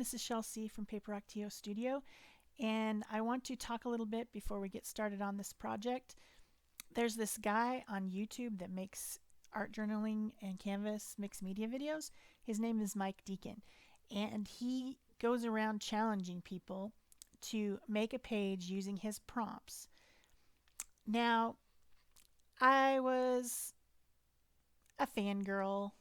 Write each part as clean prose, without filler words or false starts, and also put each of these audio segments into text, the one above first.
This is Shel C from Paper Rock TO Studio, and I want to talk a little bit before we get started on this project. There's this guy on YouTube that makes art journaling and canvas mixed media videos. His name is Deakin, and he goes around challenging people to make a page using his prompts. Now, I was a fangirl,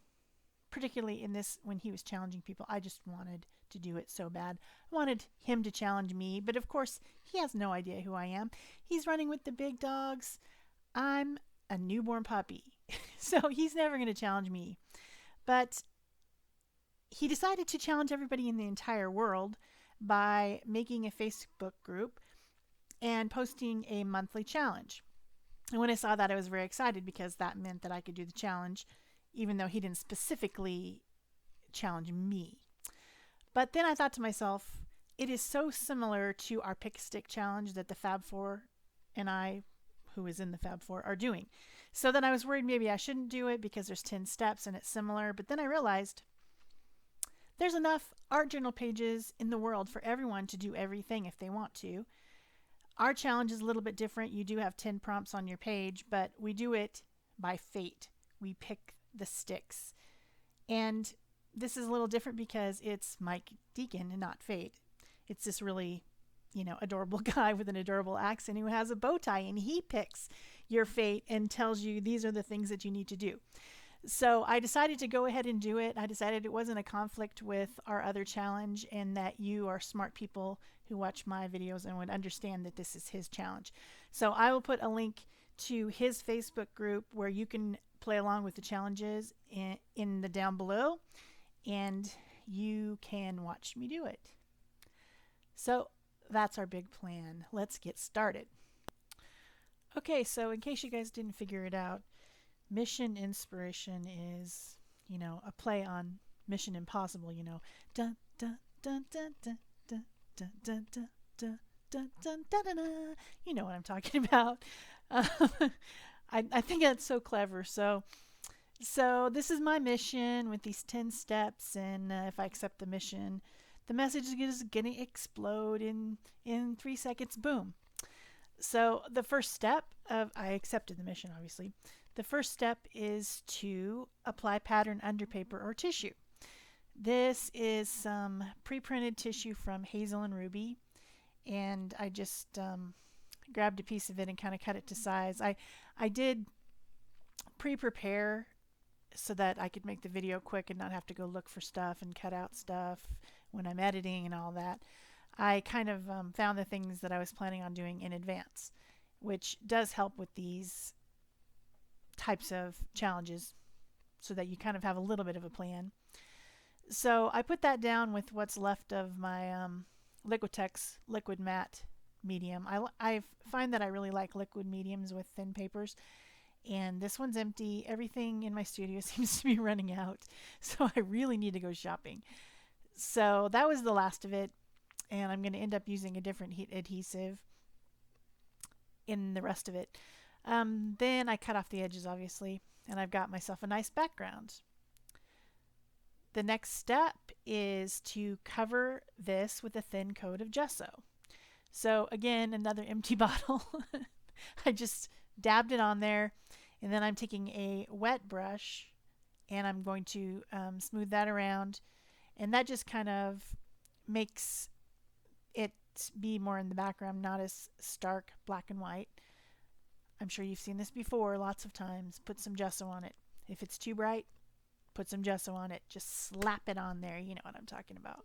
particularly in this when he was challenging people. I just wanted to do it so bad. I wanted him to challenge me, but of course, he has no idea who I am. He's running with the big dogs. I'm a newborn puppy, so he's never going to challenge me. But he decided to challenge everybody in the entire world by making a Facebook group and posting a monthly challenge. And when I saw that, I was very excited because that meant that I could do the challenge, even though he didn't specifically challenge me. But then I thought to myself, it is so similar to our pick a stick challenge that the Fab Four and I, who is in the Fab Four, are doing. So then I was worried maybe I shouldn't do it because there's 10 steps and it's similar. But then I realized there's enough art journal pages in the world for everyone to do everything if they want to. Our challenge is a little bit different. You do have 10 prompts on your page, but we do it by fate. We pick the sticks. And this is a little different because it's Mike Deakin and not Fate. It's this really, adorable guy with an adorable accent who has a bow tie, and he picks your fate and tells you these are the things that you need to do. So I decided to go ahead and do it. I decided it wasn't a conflict with our other challenge and that you are smart people who watch my videos and would understand that this is his challenge. So I will put a link to his Facebook group where you can play along with the challenges in the down below, and you can watch me do it. So that's our big plan. Let's get started. Okay, so in case you guys didn't figure it out, Mission Inspiration is, a play on Mission Impossible, dun dun dun dun dun dun dun dun dun dun dun dun dun dun. You know what I'm talking about. I think that's so clever. So this is my mission with these 10 steps, and if I accept the mission, the message is going to explode in 3 seconds. Boom. So the first step of I accepted the mission, obviously. The first step is to apply pattern under paper or tissue. This is some pre-printed tissue from Hazel and Ruby, and I just grabbed a piece of it and kind of cut it to size. I did pre-prepare so that I could make the video quick and not have to go look for stuff and cut out stuff when I'm editing and all that. I kind of found the things that I was planning on doing in advance, which does help with these types of challenges so that you kind of have a little bit of a plan. So I put that down with what's left of my Liquitex liquid matte medium. I find that I really like liquid mediums with thin papers, and this one's empty. Everything in my studio seems to be running out, so I really need to go shopping. So that was the last of it, and I'm going to end up using a different heat adhesive in the rest of it. Then I cut off the edges, obviously, and I've got myself a nice background. The next step is to cover this with a thin coat of gesso. So again, another empty bottle. I just dabbed it on there, and then I'm taking a wet brush and I'm going to smooth that around, and that just kind of makes it be more in the background, not as stark black and white. I'm sure you've seen this before lots of times. Put some gesso on it. If it's too bright, put some gesso on it. Just slap it on there. You know what I'm talking about.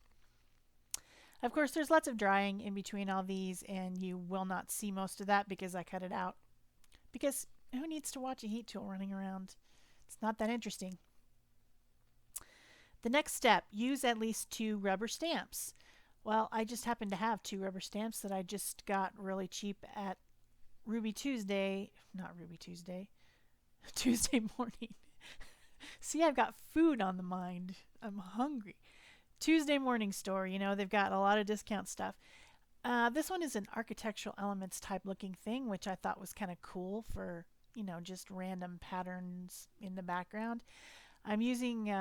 Of course, there's lots of drying in between all these, and you will not see most of that because I cut it out. Because who needs to watch a heat tool running around? It's not that interesting. The next step, use at least 2 rubber stamps. Well, I just happen to have 2 rubber stamps that I just got really cheap at Tuesday morning. See, I've got food on the mind. I'm hungry. Tuesday morning store, they've got a lot of discount stuff. This one is an architectural elements type looking thing, which I thought was kind of cool for, just random patterns in the background. I'm using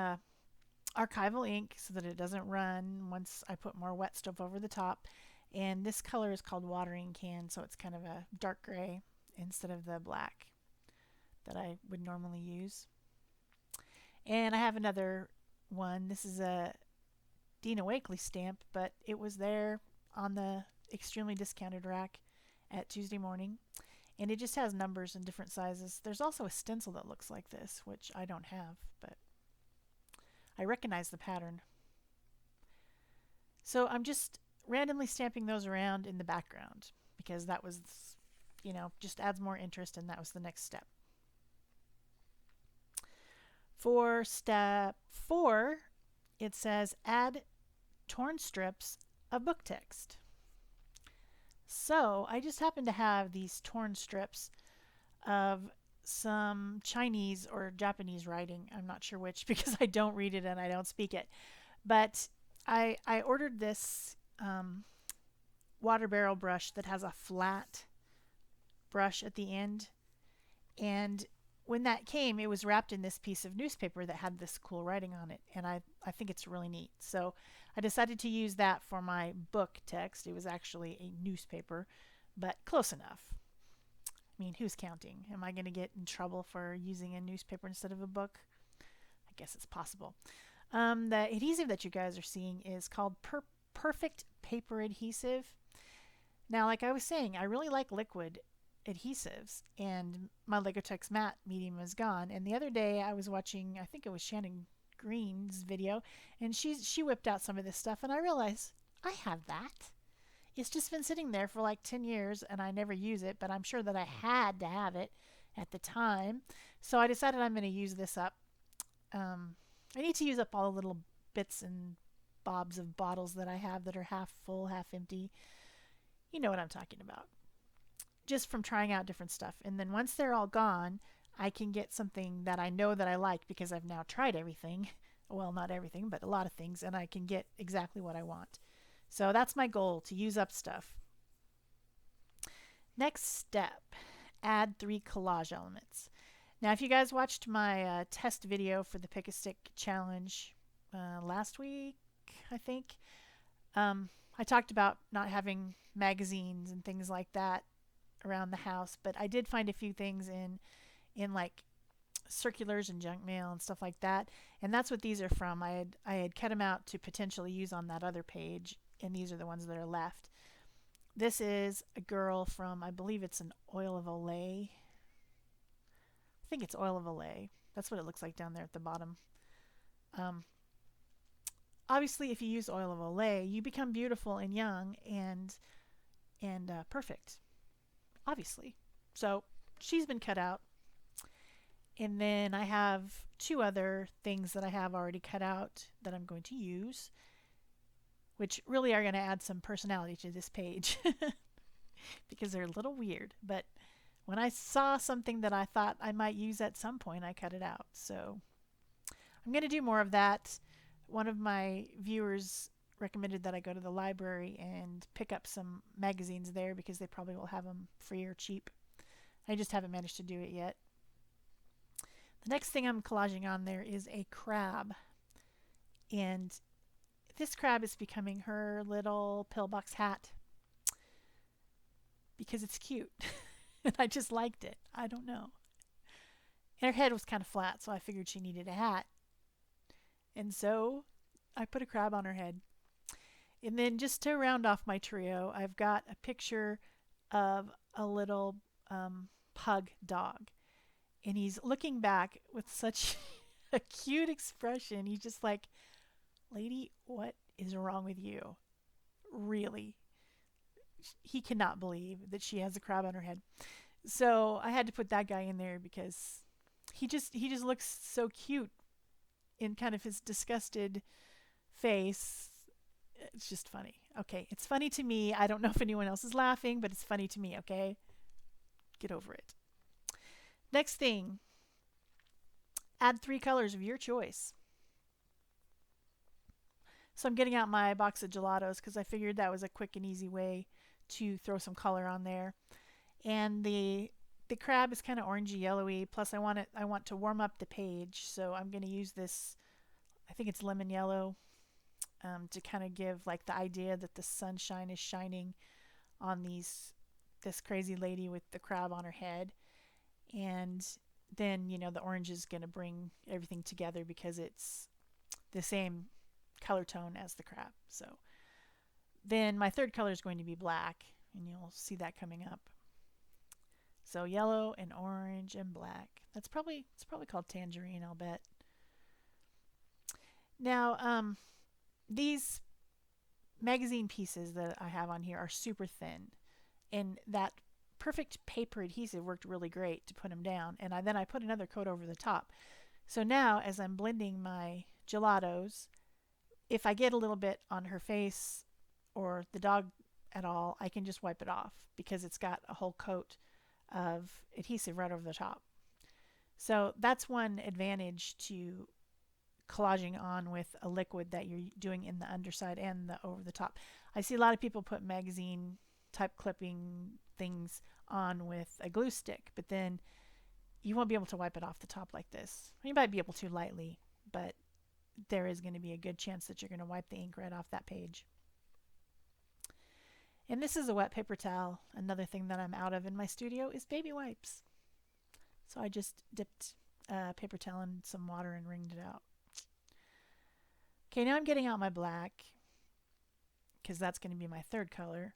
archival ink so that it doesn't run once I put more wet stuff over the top. And this color is called watering can, so it's kind of a dark gray instead of the black that I would normally use. And I have another one. This is a Dina Wakley stamp, but it was there on the extremely discounted rack at Tuesday morning. And it just has numbers in different sizes. There's also a stencil that looks like this, which I don't have, but I recognize the pattern. So I'm just randomly stamping those around in the background because that was, just adds more interest, and that was the next step. For step 4, it says add torn strips of book text. So I just happen to have these torn strips of some Chinese or Japanese writing. I'm not sure which because I don't read it and I don't speak it. But I ordered this water barrel brush that has a flat brush at the end. And when that came, it was wrapped in this piece of newspaper that had this cool writing on it. And I think it's really neat. So I decided to use that for my book text. It was actually a newspaper, but close enough. I mean, who's counting? Am I going to get in trouble for using a newspaper instead of a book? I guess it's possible. The adhesive that you guys are seeing is called Perfect Paper Adhesive. Now, like I was saying, I really like liquid adhesives, and my Liquitex matte medium is gone. And the other day I was watching, I think it was Shannon Green's video, and she whipped out some of this stuff, and I realized I have that. It's just been sitting there for like 10 years and I never use it, but I'm sure that I had to have it at the time. So I decided I'm going to use this up. I need to use up all the little bits and bobs of bottles that I have that are half full, half empty. You know what I'm talking about. Just from trying out different stuff. And then once they're all gone, I can get something that I know that I like because I've now tried everything. Well, not everything, but a lot of things, and I can get exactly what I want. So that's my goal, to use up stuff. Next step, add 3 collage elements. Now, if you guys watched my test video for the Pick a Stick challenge last week, I think, I talked about not having magazines and things like that around the house, but I did find a few things in like circulars and junk mail and stuff like that, and that's what these are from. I had cut them out to potentially use on that other page, and these are the ones that are left. This is a girl from, I believe it's an Oil of Olay. I think it's Oil of Olay. That's what it looks like down there at the bottom. Obviously, if you use Oil of Olay, you become beautiful and young and perfect. Obviously. So she's been cut out. And then I have 2 other things that I have already cut out that I'm going to use, which really are going to add some personality to this page because they're a little weird. But when I saw something that I thought I might use at some point, I cut it out. So I'm going to do more of that. One of my viewers recommended that I go to the library and pick up some magazines there because they probably will have them free or cheap. I just haven't managed to do it yet. The next thing I'm collaging on there is a crab. And this crab is becoming her little pillbox hat because it's cute. And I just liked it. I don't know. And her head was kind of flat, so I figured she needed a hat. And so I put a crab on her head. And then just to round off my trio, I've got a picture of a little pug dog. And he's looking back with such a cute expression. He's just like, lady, what is wrong with you? Really? He cannot believe that she has a crab on her head. So I had to put that guy in there because he just looks so cute in kind of his disgusted face. It's just funny. Okay, it's funny to me. I don't know if anyone else is laughing, but it's funny to me, okay? Get over it. Next thing, add 3 colors of your choice. So I'm getting out my box of gelatos because I figured that was a quick and easy way to throw some color on there. And the crab is kind of orangey yellowy, plus I want to warm up the page, so I'm going to use this, I think it's lemon yellow, to kind of give like the idea that the sunshine is shining on this crazy lady with the crab on her head. And then, the orange is going to bring everything together because it's the same color tone as the crab. So then my third color is going to be black, and you'll see that coming up. So yellow and orange and black. It's probably called tangerine, I'll bet. Now, these magazine pieces that I have on here are super thin, and that perfect paper adhesive worked really great to put them down. And then I put another coat over the top. So now, as I'm blending my gelatos, if I get a little bit on her face or the dog at all, I can just wipe it off because it's got a whole coat of adhesive right over the top. So that's one advantage to collaging on with a liquid that you're doing in the underside and the over the top. I see a lot of people put magazine type clipping things on with a glue stick, but then you won't be able to wipe it off the top like this. You might be able to lightly, but there is going to be a good chance that you're going to wipe the ink right off that page. And this is a wet paper towel. Another thing that I'm out of in my studio is baby wipes. So I just dipped a paper towel in some water and wringed it out. Okay, now I'm getting out my black because that's going to be my third color,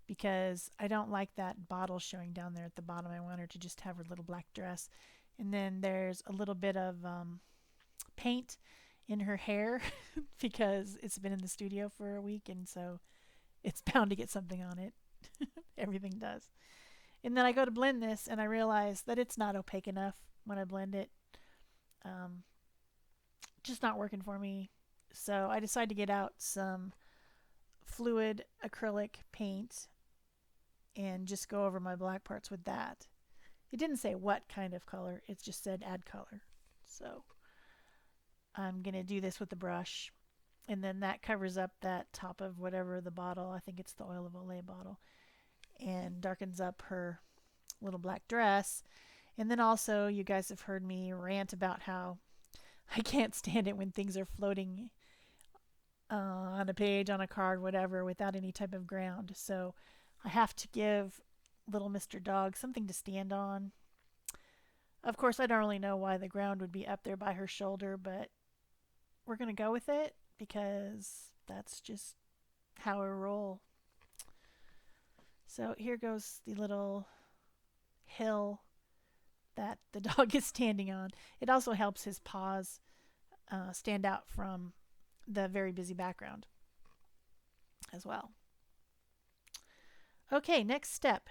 because I don't like that bottle showing down there at the bottom. I want her to just have her little black dress. And then there's a little bit of paint in her hair because it's been in the studio for a week, and so it's bound to get something on it. Everything does. And then I go to blend this, and I realize that it's not opaque enough when I blend it. Just not working for me. So I decided to get out some fluid acrylic paint and just go over my black parts with that. It didn't say what kind of color, it just said add color. So I'm going to do this with the brush, and then that covers up that top of whatever the bottle, I think it's the Oil of Olay bottle, and darkens up her little black dress. And then also, you guys have heard me rant about how I can't stand it when things are floating on a page, on a card, whatever, without any type of ground. So I have to give little Mr. Dog something to stand on. Of course, I don't really know why the ground would be up there by her shoulder, but we're going to go with it because that's just how I roll. So here goes the little hill that the dog is standing on. It also helps his paws stand out from the very busy background as well. Okay, next step.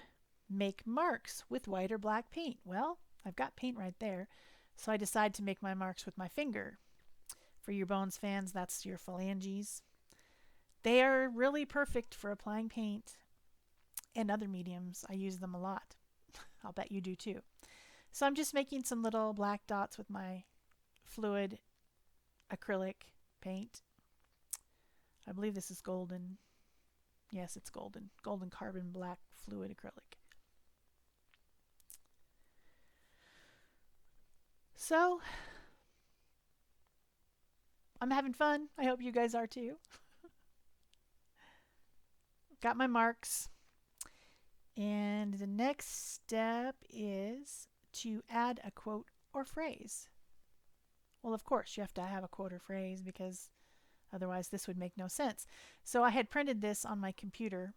Make marks with white or black paint. Well, I've got paint right there, so I decide to make my marks with my finger. For your Bones fans, that's your phalanges. They are really perfect for applying paint and other mediums. I use them a lot. I'll bet you do too. So I'm just making some little black dots with my fluid acrylic paint. I believe this is golden. Yes, it's golden. Golden carbon black fluid acrylic. So I'm having fun. I hope you guys are too. Got my marks. And the next step is to add a quote or phrase. Well, of course, you have to have a quote or phrase because otherwise this would make no sense. So I had printed this on my computer,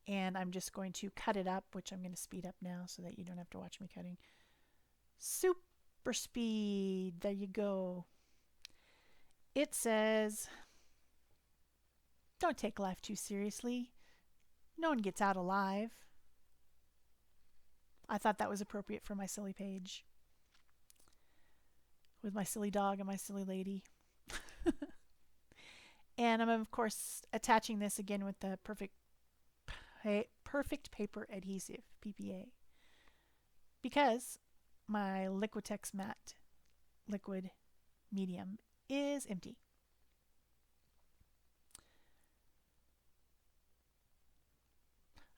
and I'm just going to cut it up, which I'm going to speed up now so that you don't have to watch me cutting. Super speed. There you go. It says, don't take life too seriously. No one gets out alive. I thought that was appropriate for my silly page with my silly dog and my silly lady. And I'm, of course, attaching this again with the perfect paper adhesive, PPA, because my Liquitex matte liquid medium is empty.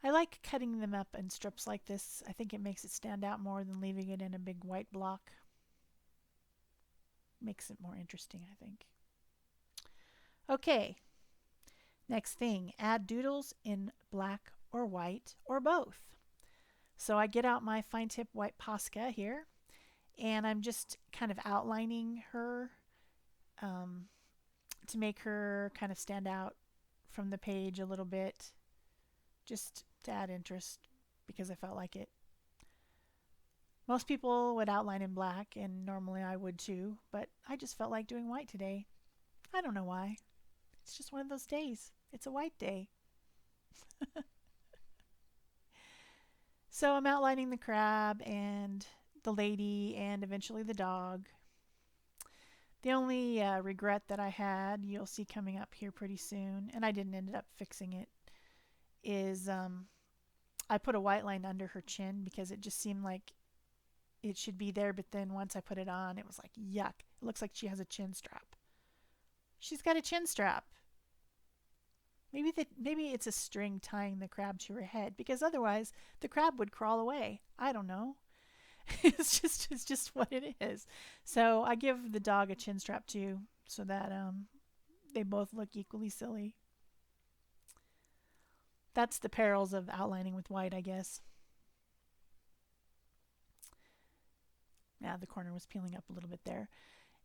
I like cutting them up in strips like this. I think it makes it stand out more than leaving it in a big white block. Makes it more interesting, I think. Okay, next thing, add doodles in black or white or both. So I get out my fine tip white Posca here, and I'm just kind of outlining her um, to make her kind of stand out from the page a little bit, just to add interest because I felt like it. Most people would outline in black, and normally I would too, but I just felt like doing white today. I don't know why. It's just one of those days. It's a white day. So I'm outlining the crab and the lady and eventually the dog. The only regret that I had, you'll see coming up here pretty soon, and I didn't end up fixing it, is I put a white line under her chin because it just seemed like it should be there, but then once I put it on, it was like, yuck. It looks like she has a chin strap. She's got a chin strap. Maybe it's a string tying the crab to her head, because otherwise the crab would crawl away. I don't know. It's just what it is. So I give the dog a chin strap too, so that they both look equally silly. That's the perils of outlining with white, I guess. Yeah, the corner was peeling up a little bit there.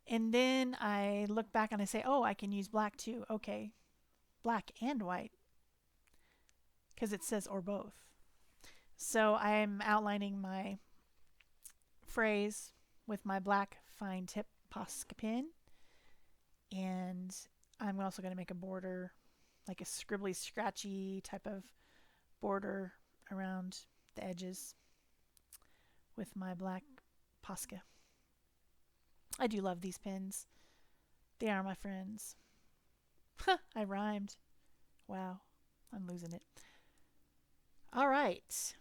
And then I look back and I say, oh, I can use black too. Okay, black and white, because it says or both. So I'm outlining my phrase with my black fine tip Posca pen, and I'm also going to make a border, like a scribbly scratchy type of border around the edges with my black Posca. I do love these pens. They are my friends. I rhymed. Wow, I'm losing it. All right.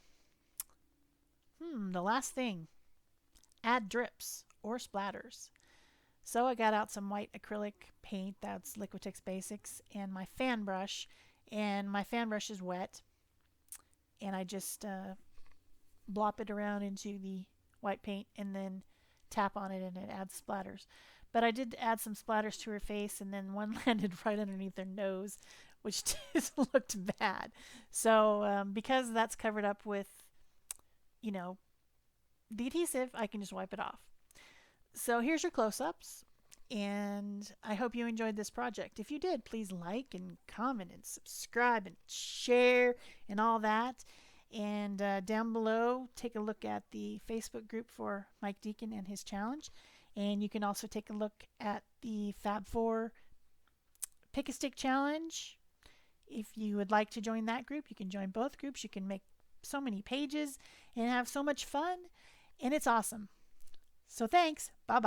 The last thing, add drips or splatters. So I got out some white acrylic paint, that's Liquitex Basics, and my fan brush. And my fan brush is wet. And I just blop it around into the white paint and then tap on it and it adds splatters. But I did add some splatters to her face, and then one landed right underneath her nose, which just looked bad. So because that's covered up with, the adhesive, I can just wipe it off. So here's your close-ups, and I hope you enjoyed this project. If you did, please like and comment and subscribe and share and all that. And down below, take a look at the Facebook group for Mike Deakin and his challenge. And you can also take a look at the Fab 4 Pick a Stick Challenge. If you would like to join that group, you can join both groups. You can make so many pages and have so much fun, and it's awesome. So thanks. Bye-bye.